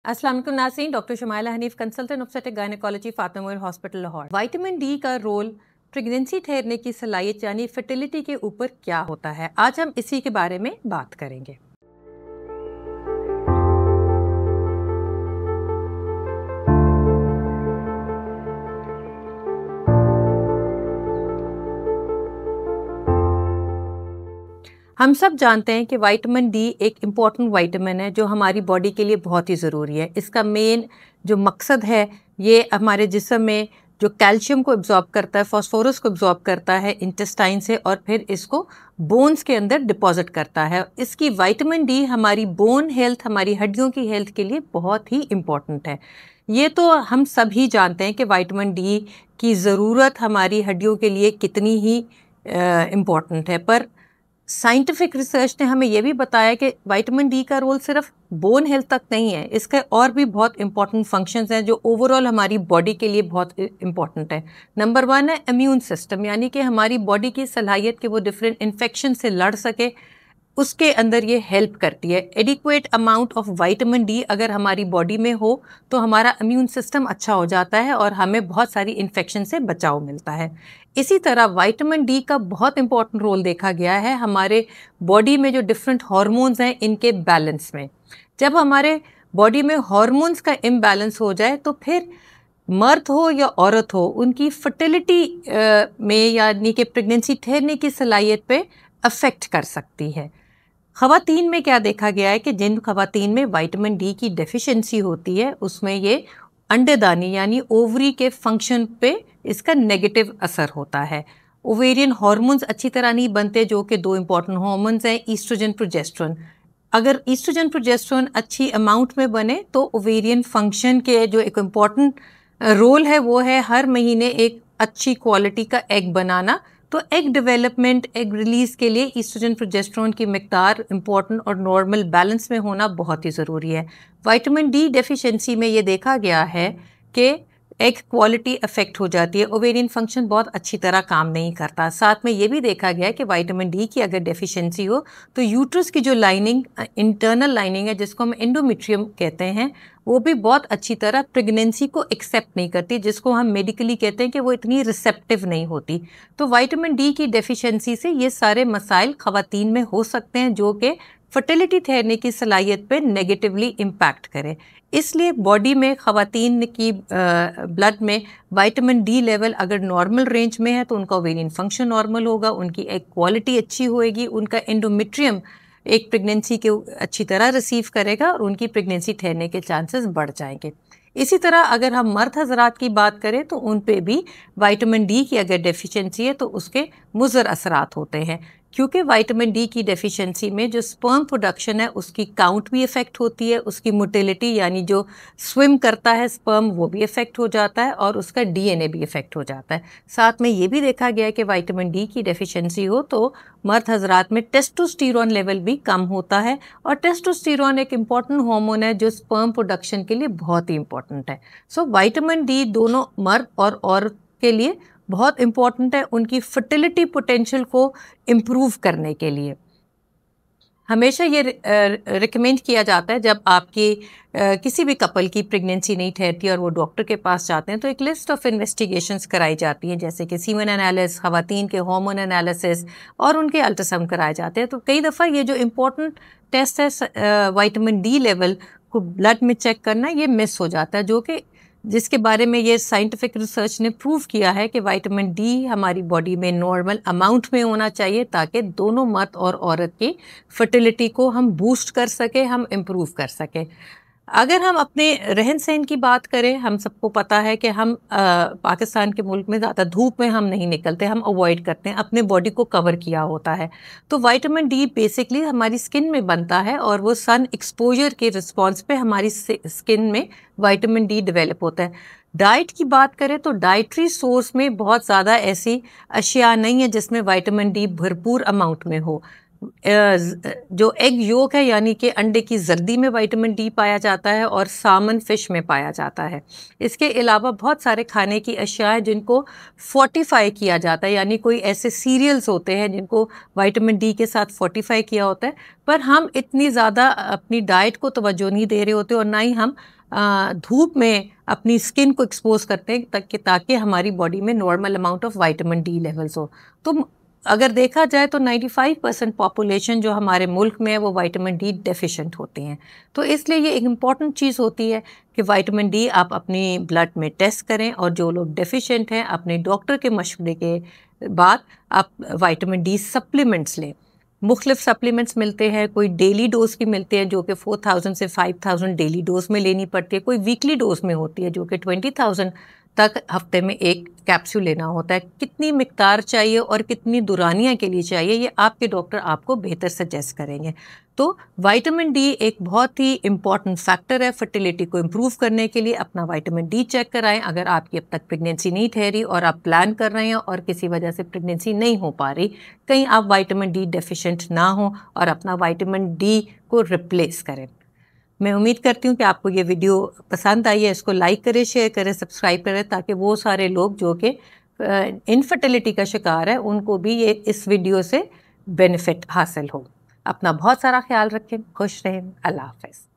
अस्सलाम वालेकुम नाज़रीन, doctor Shumaila Hanif, consultant obstetric gynaecology, Fatima Moinul hospital Lahore. Vitamin D का रोल प्रेगनेंसी ठहरने की सलाहियत यानी फर्टिलिटी के ऊपर क्या होता है, आज हम इसी के बारे में बात करेंगे। हम सब जानते हैं कि विटामिन डी एक इम्पॉर्टेंट विटामिन है जो हमारी बॉडी के लिए बहुत ही ज़रूरी है। इसका मेन जो मकसद है ये हमारे जिस्म में जो कैल्शियम को एब्जॉर्ब करता है, फास्फोरस को एब्जॉर्ब करता है इंटेस्टाइन से और फिर इसको बोन्स के अंदर डिपॉजिट करता है। इसकी विटामिन डी हमारी बोन हेल्थ, हमारी हड्डियों की हेल्थ के लिए बहुत ही इम्पॉर्टेंट है। ये तो हम सभी जानते हैं कि विटामिन डी की ज़रूरत हमारी हड्डियों के लिए कितनी ही इम्पॉर्टेंट है, पर साइंटिफिक रिसर्च ने हमें यह भी बताया कि विटामिन डी का रोल सिर्फ बोन हेल्थ तक नहीं है, इसके और भी बहुत इंपॉर्टेंट फंक्शंस हैं जो ओवरऑल हमारी बॉडी के लिए बहुत इंपॉर्टेंट है। नंबर 1 है इम्यून सिस्टम, यानी कि हमारी बॉडी की सलाहियत कि वो डिफरेंट इन्फेक्शन से लड़ सके, उसके अंदर ये हेल्प करती है। Adequate amount of vitamin D अगर हमारी बॉडी में हो तो हमारा इम्यून सिस्टम अच्छा हो जाता है और हमें बहुत सारी इन्फेक्शन से बचाव मिलता है। इसी तरह विटामिन डी का बहुत इंपॉर्टेंट रोल देखा गया है हमारे बॉडी में जो डिफरेंट हार्मोन्स हैं इनके बैलेंस में। जब हमारे बॉडी में हार्मोन्स का इम्बैलेंस हो जाए तो फिर मर्द हो या औरत हो उनकी फर्टिलिटी में यानी कि प्रेगनेंसी ठहरने की सलाहियत पे अफेक्ट कर सकती है। ख़वातीन में क्या देखा गया है कि जिन ख़वातीन में विटामिन डी की डेफिशिएंसी होती है उसमें ये अंडेदानी यानी ओवरी के फंक्शन पे इसका नेगेटिव असर होता है। ओवेरियन हार्मोन्स अच्छी तरह नहीं बनते जो कि 2 इंपॉर्टेंट हार्मोन्स हैं, ईस्ट्रोजन प्रोजेस्टेरोन। अगर ईस्ट्रोजन प्रोजेस्टेरोन अच्छी अमाउंट में बने तो ओवेरियन फंक्शन के जो एक इम्पॉर्टेंट रोल है वो है हर महीने एक अच्छी क्वालिटी का एग बनाना। तो एग डेवलपमेंट, एग रिलीज के लिए ईस्ट्रोजन प्रोजेस्टेरोन की मिकदार इंपॉर्टेंट और नॉर्मल बैलेंस में होना बहुत ही ज़रूरी है। विटामिन डी डेफिशिएंसी में ये देखा गया है कि एग क्वालिटी अफेक्ट हो जाती है, ओवेरियन फंक्शन बहुत अच्छी तरह काम नहीं करता। साथ में ये भी देखा गया है कि विटामिन डी की अगर डेफिशिएंसी हो तो यूट्रस की जो लाइनिंग, इंटरनल लाइनिंग है जिसको हम एंडोमेट्रियम कहते हैं, वो भी बहुत अच्छी तरह प्रेगनेंसी को एक्सेप्ट नहीं करती, जिसको हम मेडिकली कहते हैं कि वो इतनी रिसेप्टिव नहीं होती। तो विटामिन डी की डेफिशिएंसी से ये सारे मसाइल ख़वातीन में हो सकते हैं जो कि फर्टिलिटी ठहरने की सलाहियत पे नेगेटिवली इम्पैक्ट करे। इसलिए बॉडी में ख़वातीन की ब्लड में विटामिन डी लेवल अगर नॉर्मल रेंज में है तो उनका ओवेरियन फंक्शन नॉर्मल होगा, उनकी एक क्वालिटी अच्छी होएगी, उनका एंडोमेट्रियम एक प्रेगनेंसी के अच्छी तरह रिसीव करेगा और उनकी प्रेगनेंसी ठहरने के चांसेस बढ़ जाएंगे। इसी तरह अगर हम मर्द हजरात की बात करें तो उन पे भी विटामिन डी की अगर डेफिशिएंसी है तो उसके मुज़र असरात होते हैं, क्योंकि विटामिन डी की डेफिशिएंसी में जो स्पर्म प्रोडक्शन है उसकी काउंट भी इफ़ेक्ट होती है, उसकी मोटिलिटी यानी जो स्विम करता है स्पर्म वो भी इफ़ेक्ट हो जाता है और उसका डीएनए भी इफ़ेक्ट हो जाता है। साथ में ये भी देखा गया है कि विटामिन डी की डेफिशिएंसी हो तो मर्द हजरात में टेस्टोस्टेरोन लेवल भी कम होता है और टेस्टोस्टेरोन एक इम्पॉर्टेंट हार्मोन है जो स्पर्म प्रोडक्शन के लिए बहुत ही इम्पॉर्टेंट है। सो विटामिन डी दोनों मर्द और औरत के लिए बहुत इम्पॉर्टेंट है उनकी फर्टिलिटी पोटेंशियल को इम्प्रूव करने के लिए। हमेशा ये रिकमेंड किया जाता है जब आपकी किसी भी कपल की प्रेगनेंसी नहीं ठहरती और वो डॉक्टर के पास जाते हैं तो एक लिस्ट ऑफ इन्वेस्टिगेशंस कराई जाती हैं, जैसे कि सीमेन एनालिसिस, ख़वातीन के हार्मोन एनालिसिस और उनके अल्ट्रासाउंड कराए जाते हैं। तो कई दफ़ा ये जो इम्पोर्टेंट टेस्ट है विटामिन डी लेवल को ब्लड में चेक करना ये मिस हो जाता है, जो कि जिसके बारे में ये साइंटिफिक रिसर्च ने प्रूव किया है कि विटामिन डी हमारी बॉडी में नॉर्मल अमाउंट में होना चाहिए ताकि दोनों मर्द और औरत की फर्टिलिटी को हम बूस्ट कर सके, हम इम्प्रूव कर सके। अगर हम अपने रहन सहन की बात करें, हम सबको पता है कि हम पाकिस्तान के मुल्क में ज़्यादा धूप में हम नहीं निकलते, हम अवॉइड करते हैं, अपने बॉडी को कवर किया होता है। तो विटामिन डी बेसिकली हमारी स्किन में बनता है और वो सन एक्सपोजर के रिस्पॉन्स पे हमारी स्किन में विटामिन डी डेवलप होता है। डाइट की बात करें तो डाइटरी सोर्स में बहुत ज़्यादा ऐसी अशिया नहीं है जिसमें विटामिन डी भरपूर अमाउंट में हो। जो एग योक है यानी कि अंडे की जर्दी में विटामिन डी पाया जाता है और सामन फिश में पाया जाता है। इसके अलावा बहुत सारे खाने की अशिया हैं जिनको फोर्टिफाई किया जाता है, यानी कोई ऐसे सीरियल्स होते हैं जिनको विटामिन डी के साथ फोर्टिफाई किया होता है, पर हम इतनी ज़्यादा अपनी डाइट को तवज्जो नहीं दे रहे होते और ना ही हम धूप में अपनी स्किन को एक्सपोज करते हैं ताकि हमारी बॉडी में normal amount of vitamin D levels हो। तो अगर देखा जाए तो 95% पॉपुलेशन जो हमारे मुल्क में है वो विटामिन डी डेफिशिएंट होते हैं। तो इसलिए ये एक इम्पॉर्टेंट चीज़ होती है कि विटामिन डी आप अपनी ब्लड में टेस्ट करें, और जो लोग डेफिशिएंट हैं अपने डॉक्टर के मशवरे के बाद आप विटामिन डी सप्लीमेंट्स लें। मुख्तलिफ सप्लीमेंट्स मिलते हैं, कोई डेली डोज की मिलते हैं जो कि 4000 से 5000 डेली डोज में लेनी पड़ती है, कोई वीकली डोज में होती है जो कि 20,000 तक हफ्ते में एक कैप्सूल लेना होता है। कितनी मिकदार चाहिए और कितनी दुरानिया के लिए चाहिए ये आपके डॉक्टर आपको बेहतर सजेस्ट करेंगे। तो विटामिन डी एक बहुत ही इम्पॉर्टेंट फैक्टर है फर्टिलिटी को इम्प्रूव करने के लिए। अपना विटामिन डी चेक कराएं। अगर आपकी अब तक प्रेगनेंसी नहीं ठहरी और आप प्लान कर रहे हैं और किसी वजह से प्रेगनेंसी नहीं हो पा रही, कहीं आप विटामिन डी डेफिशिएंट ना हो और अपना विटामिन डी को रिप्लेस करें। मैं उम्मीद करती हूँ कि आपको ये वीडियो पसंद आई है। इसको लाइक करें, शेयर करें, सब्सक्राइब करें, ताकि वो सारे लोग जो कि इनफर्टिलिटी का शिकार है उनको भी ये इस वीडियो से बेनिफिट हासिल हो। अपना बहुत सारा ख्याल रखें, खुश रहें। अल्लाह हाफ़िज़।